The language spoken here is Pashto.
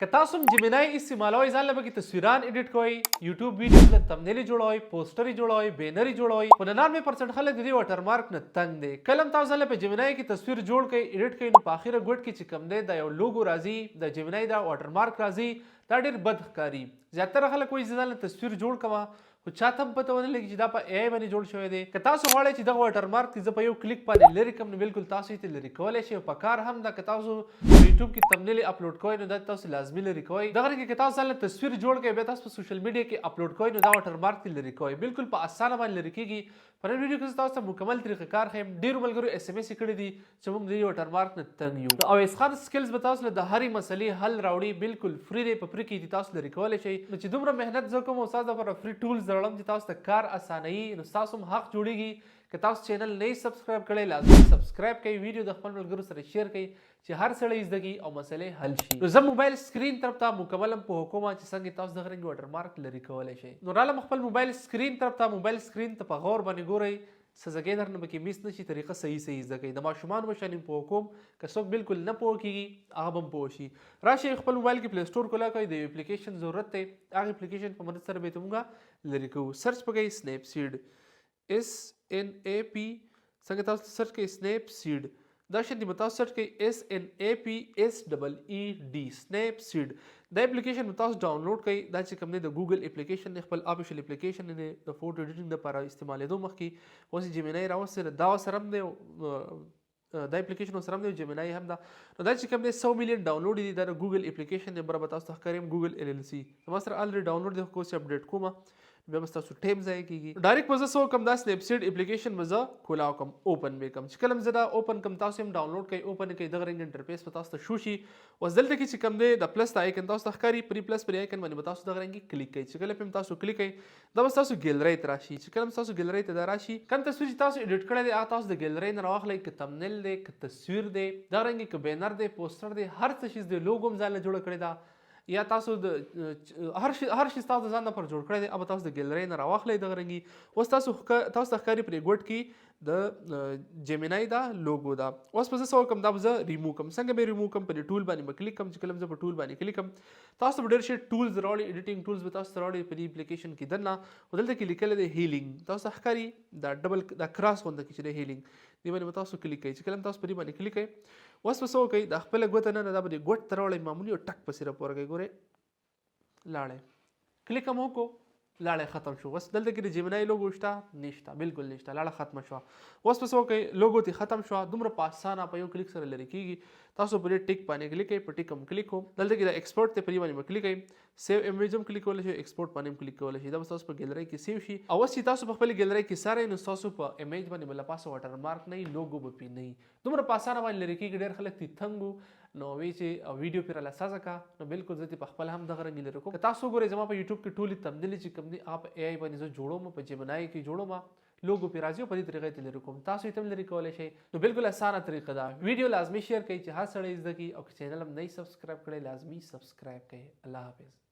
که تاسو هم جیمینای استعمالوئ ځان له پکې تصویران ایډیټ کوئ یوټیوب ویډیوز له تمنیل جوړوئ پوسټر جوړوئ بینر جوړوئ خو 99% خلک د دې واټر مارک نه تنګ دي کله هم تاسو ځان له په جیمینای کې تصویر جوړ کړئ ایډیټ کړئ نو په اخره ګوټ کې چې کوم دی دا یو لوګو راځي د جیمینای دا واټر مارک راځي دا ډېر بد ښکاري زیاتره خلک وایي چې ځان له تصویر جوړ کوه خو چاته هم پته ونه لګي چې دا په اے آی باندې جوړ شوی دی که تاسو غواړئ چې دغه واټر مارک زه په یو کلیک باندې لرې کړم نو بالکل تاسو یې لرې کولی شئ او په کار هم ده که تاسو په یوټیوب کې تمنیل اپلوډ کوئ نو دا تاسو لازمي لرې کوئ دغه رنګه که تاسو ځان له تصویر جوړ کړئ بیا تاسو په سوشل میډیا کې اپلوډ کوئ نو دا واټر مارک لرې کوئ بالکل په اسانه باندې لرې کېږي په نن ویډیو کې زه تاسو ته مکمل طریقه کار ښیم ډېرو ملګرو اس ام اس یې کړي دي چې موږ د دې واټر مارک نه تنګ یو د اویس خان سکلز به تاسو له د هرې مسلې حل راوړي بالکل فری دی په فری کې تاسو لرې کولی شئ نو چې دومره محنت زه کوم او ستاسو لپاره فری ټولز راوړم چې تاسو ته کار اسانوي نو ستاسو هم حق جوړیږي که تاسو چینل نه سبسکرایب کړئ لازمي سبسکرایب کړئ ویډیو د خپل ملګرو سره شیر کړئ چې هر سړی زده کړي او مسلې حل شي نو زه موبایل سکرین طرف ته مکمل په حکم چې څنګه تاسو دغه رنګ واټر مارک لرې کولی شئ نو رالم خپل موبایل سکرین طرف ته موبایل سکرین ته په غور باندې ګورئ سزګې درنه پکې میس نشي طریقه صحیح زده کوي د ماشومان مشانې په حکم که څوک بالکل نه پوه کېږي هغه هم پوه شي راشئ خپل موبایل کې پلی سټور کولی کوئ د یو اپلیکیشن ضرورت دی هغه اپلیکیشن په مدد سره به یې موږ لرې کوو سرچ پکوئ سنیپ سیډ SNAP څنګه تاسو سرچ کوئ سنیپ سیډ دا شان دی تاسو سرچ کوئ SNAP SEED سنیپ سیډ دا اپلیکیشن تاسو ډاونلوډ کړئ دا چې کوم دی د ګوګل اپلیکیشن دی خپل افیشل اپلیکیشن دی د فوټو ایډیټینګ لپاره استعمالېدو مخکې اوس جیمینای راوستل دا سره هم دی دا اپلیکیشن سره هم دی جیمینای هم دا نو دا چې کوم دی 100 میلیون ډاونلوډ دي دا د ګوګل اپلیکیشن دی برابر تاسو ته ښکاریم ګوګل LLC زما سره الریډي ډاونلوډ دی خو اوس اپډیټ کوم بیا به تاسو ټایم ضایع کېږي ډایرکټ به زه څه وکړم دا سنیپ سیډ اپلیکیشن به زه کولاو کړم اوپن به کړم چې کله هم زه دا اوپن کړم تاسو هم ډاونلوډ کړئ اوپن کړئ دغه رنګ انټرفیس به تاسو ته شو شي اوس دلته کې چې کوم دی د پلس د آیکن تاسو ته ښکاري پرې پلس پرې آیکن باندې به تاسو دغه رنګ کلیک کړئ چې کله هم تاسو کلیک کړئ دا به تاسو ګیلرۍ ته راشي چې کله هم تاسو ګیلرۍ ته دا راشي کوم تصویر چې تاسو ایډیټ کړی دی هغه تاسو د ګیلرۍ نه راواخلئ که تمنیل دی که تصویر دی دغه رنګ که بینر دی پوسټر دی هر څه شیز دی لوګو هم ځان له جوړه کړې ده یا تاسو د هر شي تاسو د ځان لپاره جوړ کړی دی अब تاسو د ګیلرۍ نه راواخلئ دغه رنګي اوس تاسو ته ښکاري پرې ګوټ کې د جیمینای دا لوګو دا اوس په زه څه وکړم دا به زه ریموو کړم څنګه به یې ریموو کړم په دې ټول باندې به کلیک کړم چې کله زه په ټول باندې کلیک کړم تاسو به ډېر شي ټولز راوړي ایډیټینګ ټولز به تاسو ته راوړي په دې اپلیکیشن کې دننه خو دلته کې لیکلی دی هیلینګ تاسو ته ښکاري دا ډبل دا کراس غونډه کې چې دی هیلینګ دې باندې به تاسو کلیک کوئ چې کله تاسو په دې باندې کلیک کوئ اوس به څه وکړئ د خپله ګوته نه دا به دې ګوټ ته راوړئ معمولي او ټک پسې راپورکئ ګورئ لاړې کلیک هم وکړو لاړې ختم شو اوس دلته کې د جیمینای لوګو شته نشته بالکل نشته لاړه ختمه شوه اوس په څه وکړئ لوګو ترې ختم شوه دومره په اسانه په یو کلیک سره لرې کېږي تاسو په دې ټیک باندې کلیک کوئ په ټیک هم کلیک کوم دلته کې د ایکسپورټ ته په دې باندې کلیک کوئ سیو امیج هم کلیک کولی شئ ایکسپورټ باندې هم کلیک کولی شئ دا به تاسو په ګیلرۍ کې سیو شي او اوس چې تاسو په خپلې ګیلرۍ کې څارئ نو ستاسو په امیج باندې به له پاسه واټر مارک نه وي لوګو به پرې نه وي دومره په اسانه باندې لرې کېږي ډېر خلک ترې تنګ نو وی چې ویډیو پرې لاسازه کا نو بالکل زه په خپل هم دغه رنګ لري کوم تاسو وګورئ زما په یوټیوب کې ټولې تمنیل چې کوم دي اپ اے آی باندې زه جوړوم په جیمینای کې جوړوم لوګو پرې راځي په دې طریقې ته لري کوم تاسو یې هم لري کولی شئ نو بالکل اسانه طریقه ده ویډیو لازمي شیر کړئ چې هر سړی زده کړي او چینل هم نه سبسکرایب کړئ لازمي سبسکرایب کړئ الله حافظ